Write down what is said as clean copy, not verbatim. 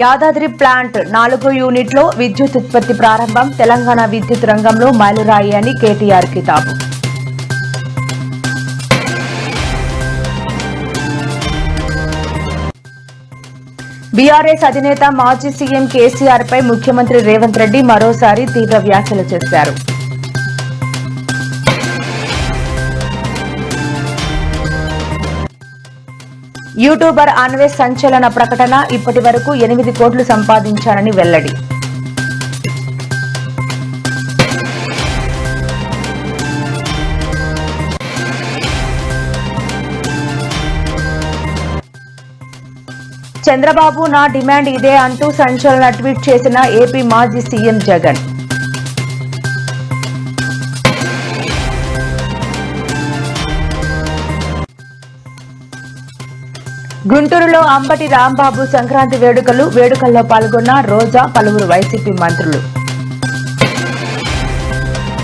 Yadadri plant 4 యూనిట్లో విద్యుత్ ఉత్పత్తి ప్రారంభం. తెలంగాణ విద్యుత్ రంగంలో మైలురాయి అని కేటీఆర్ కితాబు. బీఆర్ఎస్ అధినేత మాజీ సీఎం కేసీఆర్ పై ముఖ్యమంత్రి రేవంత్ రెడ్డి మరోసారి తీవ్ర వ్యాఖ్యలు చేశారు. యూట్యూబర్ అన్వేష్ సంచలన ప్రకటన. ఇప్పటి వరకు 8 కోట్లు సంపాదించారని వెల్లడి. చంద్రబాబు నా డిమాండ్ ఇదే అంటూ సంచలన ట్వీట్ చేసిన ఏపీ మాజీ సీఎం జగన్. గుంటూరులో అంబటి రాంబాబు సంక్రాంతి వేడుకల్లో పాల్గొన్న రోజా, పలువురు వైసీపీ మంత్రులు.